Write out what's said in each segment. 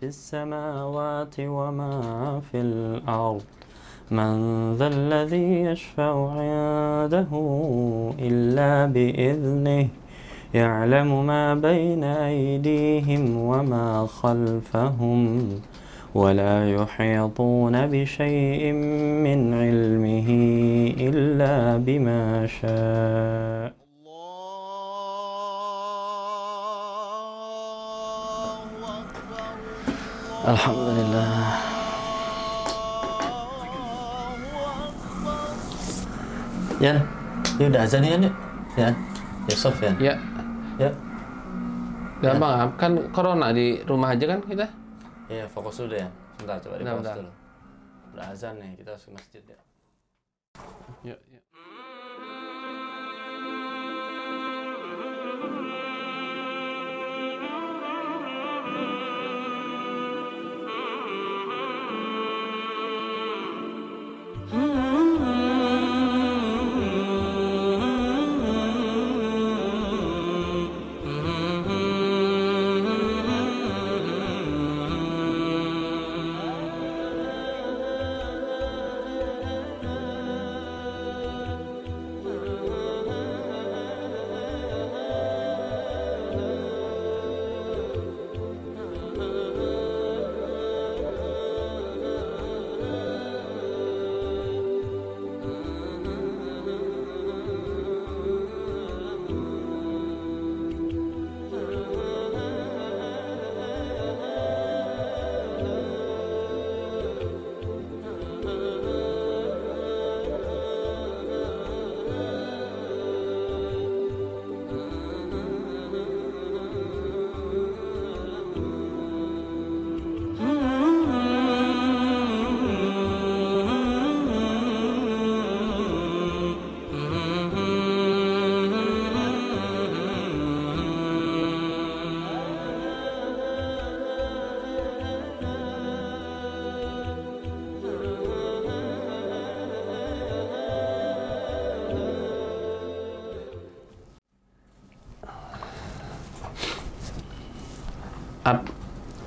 في السماوات وما في الأرض من ذا الذي يشفع عنده إلا بإذنه يعلم ما بين أيديهم وما خلفهم ولا يحيطون بشيء من علمه إلا بما شاء. Alhamdulillah. Yan, ya udah azan ya, ya, Yusuf ya. Ya. Ya. Gampang, kan corona di rumah aja kan kita? Iya, fokus dulu ya. Sebentar, coba di-pause Bentar. dulu. Udah azan nih, kita harus ke masjid ya. Yuk, yuk.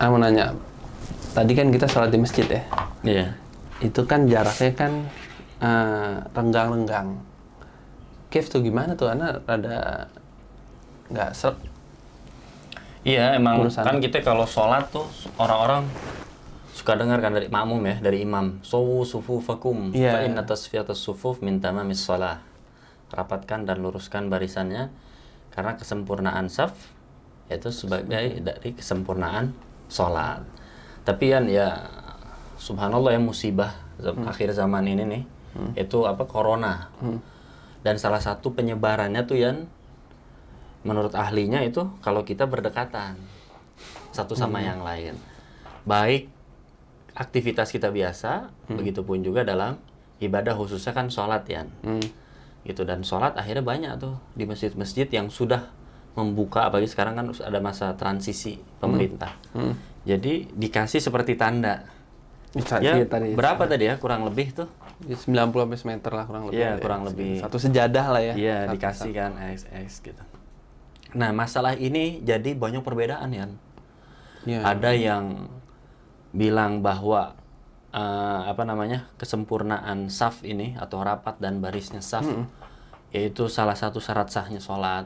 Mau nanya, tadi kan kita sholat di masjid ya? Iya. Itu kan jaraknya kan renggang-renggang. Kev tuh gimana tuh? Anak rada nggak seret. Iya, emang Urusan. kan kita kalau sholat tuh orang-orang suka dengar kan dari makmum ya, dari imam. Sawu sufufakum Iya. fa inna tasfiyatas sufuf min tamamis shalah. Rapatkan dan luruskan barisannya karena kesempurnaan saf itu sebagai dari kesempurnaan sholat. Tapi kan ya subhanallah ya musibah akhir zaman ini nih itu apa corona. Dan salah satu penyebarannya tuh yang menurut ahlinya itu kalau kita berdekatan satu sama yang lain. Baik aktivitas kita biasa, begitupun juga dalam ibadah khususnya kan sholat ya. Gitu, dan sholat akhirnya banyak tuh di masjid-masjid yang sudah membuka, apalagi sekarang kan ada masa transisi pemerintah. Jadi dikasih seperti tanda. Ya, berapa tadi ya kurang lebih tuh? 90 meter lah kurang lebih. Iya, ya. kurang lebih. Satu sejadah lah ya. Iya, Satu- dikasih kan XX gitu. Nah, masalah ini jadi banyak perbedaan ya. Iya. Ada yang bilang bahwa apa namanya kesempurnaan saf ini atau rapat dan barisnya saf yaitu salah satu syarat sahnya sholat.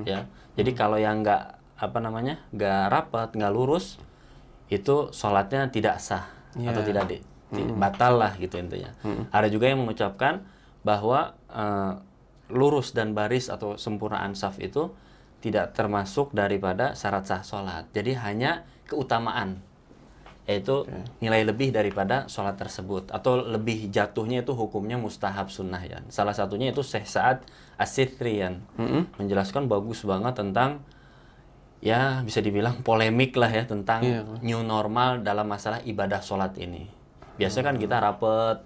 Ya, jadi kalau yang nggak apa namanya nggak rapat, nggak lurus, itu sholatnya tidak sah atau tidak batal lah gitu intinya. Ada juga yang mengucapkan bahwa lurus dan baris atau sempurnaan saf itu tidak termasuk daripada syarat sah sholat. Jadi hanya keutamaan, yaitu nilai lebih daripada sholat tersebut, atau lebih jatuhnya itu hukumnya mustahab sunnah ya. Salah satunya itu Syekh Sa'ad As-Sitri menjelaskan bagus banget tentang ya bisa dibilang polemik lah ya tentang new normal dalam masalah ibadah sholat ini. Biasanya kan kita rapet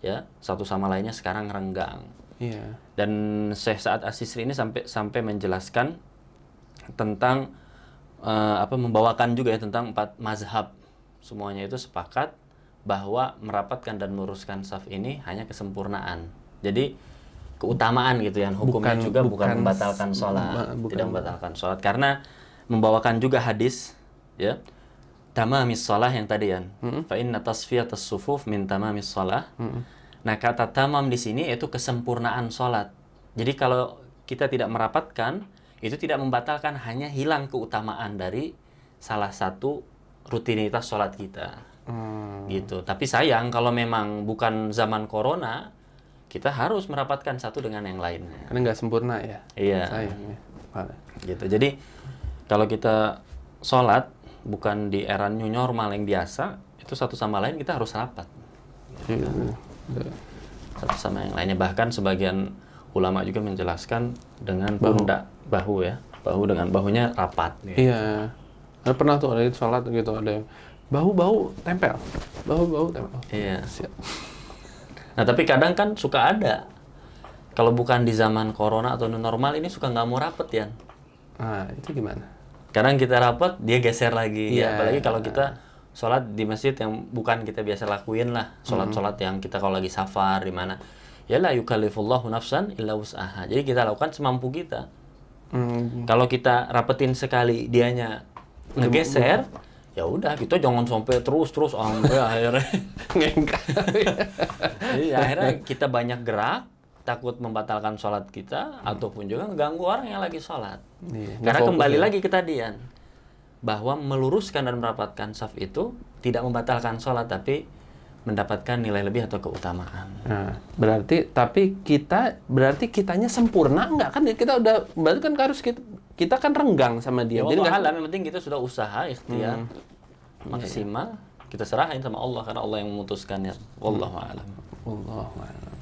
ya satu sama lainnya, sekarang renggang. Iya. Dan Syekh Sa'ad As-Sitri ini sampai menjelaskan tentang apa membawakan juga ya tentang 4 mazhab. Semuanya itu sepakat bahwa merapatkan dan meluruskan saf ini hanya kesempurnaan. Jadi keutamaan gitu ya, hukumnya bukan membatalkan sholat, tidak membatalkan sholat, karena membawakan juga hadis ya tamamis shalah yang tadi kan. Fa inna tasfiyatas sufuf min tamamis shalah. Nah, kata tamam di sini itu kesempurnaan sholat. Jadi kalau kita tidak merapatkan, itu tidak membatalkan, hanya hilang keutamaan dari salah satu rutinitas sholat kita. Gitu. Tapi sayang kalau memang bukan zaman corona, kita harus merapatkan satu dengan yang lainnya. Karena nggak sempurna ya. Iya. Sayang ya. Gitu. Jadi kalau kita sholat bukan di era new normal yang biasa, itu satu sama lain kita harus rapat. Satu sama yang lainnya. Bahkan sebagian ulama juga menjelaskan dengan pundak bahu ya. Bahu dengan bahunya rapat. Gitu. Iya. Ada pernah tuh ada sholat gitu, ada yang bahu tempel. Bahu tempel. Iya. Siap. Nah, tapi kadang kan suka ada. Kalau bukan di zaman corona atau new normal ini suka nggak mau rapet ya. Nah, itu gimana? Kadang kita rapet, dia geser lagi. Iya. Ya, apalagi kalau kita sholat di masjid yang bukan kita biasa lakuin lah. Sholat-sholat yang kita kalau lagi safar di mana. Ya la yukallifullahu nafsan illa wus'aha. Jadi kita lakukan semampu kita. Kalau kita rapetin sekali dianya ngegeser, ya udah kita jangan sampai terus sampai akhirnya jadi akhirnya kita banyak gerak, takut membatalkan sholat kita ataupun juga mengganggu orang yang lagi sholat. Karena kembali lagi ke tadian bahwa meluruskan dan merapatkan saf itu tidak membatalkan sholat, tapi mendapatkan nilai lebih atau keutamaan. Nah, berarti kitanya sempurna nggak kan? Kita udah berarti kan harus kita kan renggang sama dia. Ya, Jadi Allah alam, yang penting kita sudah usaha ikhtiar maksimal, kita serahin sama Allah karena Allah yang memutuskannya. Wallahu a'lam. Wallahu a'lam.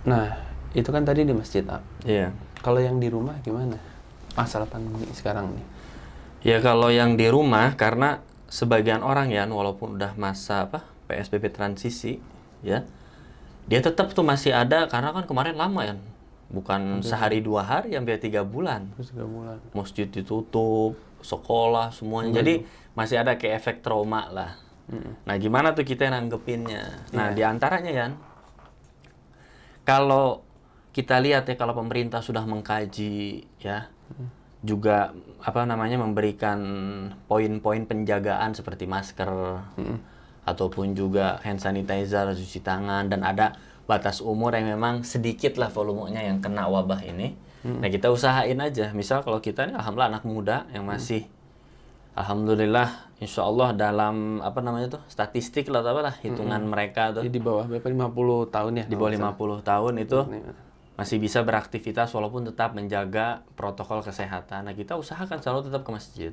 Nah, itu kan tadi di masjid, Ab. Iya. Kalau yang di rumah gimana? Masalah pandemi sekarang nih. Ya kalau yang di rumah, karena sebagian orang ya, walaupun udah masa PSBB transisi, ya, dia tetap tuh masih ada karena kan kemarin lama ya, bukan sehari 2 hari, hampir 3 bulan. 3 bulan. Masjid ditutup, sekolah semuanya, jadi masih ada kayak efek trauma lah. Nah gimana tuh kita nanggepinnya? Nah diantaranya ya, kalau kita lihat ya, kalau pemerintah sudah mengkaji ya, juga memberikan poin-poin penjagaan seperti masker ataupun juga hand sanitizer, cuci tangan, dan ada batas umur yang memang sedikit lah volumenya yang kena wabah ini. Nah kita usahain aja. Misal kalau kita ini alhamdulillah anak muda yang masih alhamdulillah insya Allah dalam statistik lah hitungan mereka tuh. Jadi di bawah berapa, 50 tahun ya? Di bawah 50 tahun itu masih bisa beraktivitas walaupun tetap menjaga protokol kesehatan. Nah kita usahakan selalu tetap ke masjid.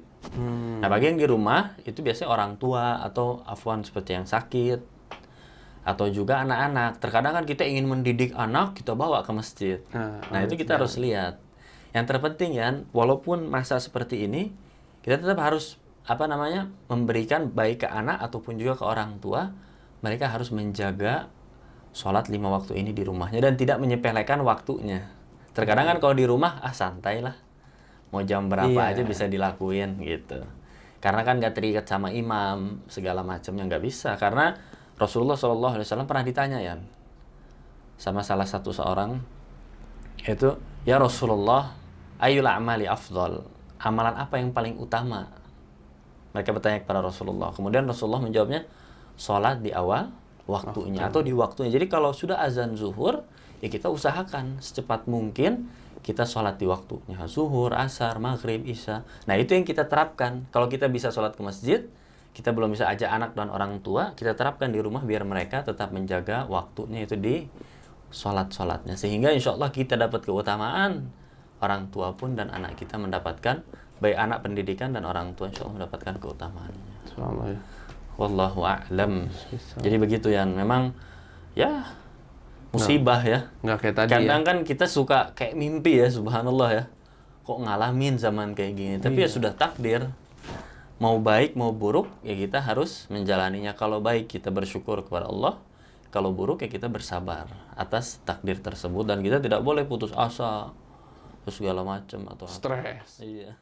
Nah bagi yang di rumah itu biasanya orang tua atau seperti yang sakit atau juga anak-anak. Terkadang kan kita ingin mendidik anak, kita bawa ke masjid. Nah itu kita harus lihat. Yang terpenting ya, walaupun masa seperti ini, kita tetap harus memberikan baik ke anak ataupun juga ke orang tua. Mereka harus menjaga sholat 5 waktu ini di rumahnya dan tidak menyepelekan waktunya. Terkadang kan kalau di rumah santai lah, mau jam berapa aja bisa dilakuin gitu. Karena kan nggak terikat sama imam segala macamnya, nggak bisa. Karena Rasulullah SAW pernah ditanya ya sama salah satu seorang, itu ya Rasulullah, ayyul a'mali afdal, amalan apa yang paling utama? Mereka bertanya kepada Rasulullah. Kemudian Rasulullah menjawabnya, sholat di awal waktunya atau di waktunya. Jadi kalau sudah azan zuhur, ya kita usahakan secepat mungkin kita sholat di waktunya. Zuhur, asar, maghrib, isya. Nah itu yang kita terapkan. Kalau kita bisa sholat ke masjid, kita belum bisa ajak anak dan orang tua, kita terapkan di rumah biar mereka tetap menjaga waktunya itu di sholat-sholatnya. Sehingga insya Allah kita dapat keutamaan. Orang tua pun dan anak kita mendapatkan, baik anak pendidikan dan orang tua insya Allah mendapatkan keutamaannya. Insyaallah ya. Wallahu a'lam. Jadi begitu ya, memang ya musibah ya. Nggak kayak tadi kadang kan kita suka kayak mimpi ya, subhanallah ya. Kok ngalamin zaman kayak gini. Tapi ya sudah takdir. Mau baik mau buruk ya kita harus menjalaninya. Kalau baik kita bersyukur kepada Allah. Kalau buruk ya kita bersabar atas takdir tersebut. Dan kita tidak boleh putus asa segala macam atau stres. Iya.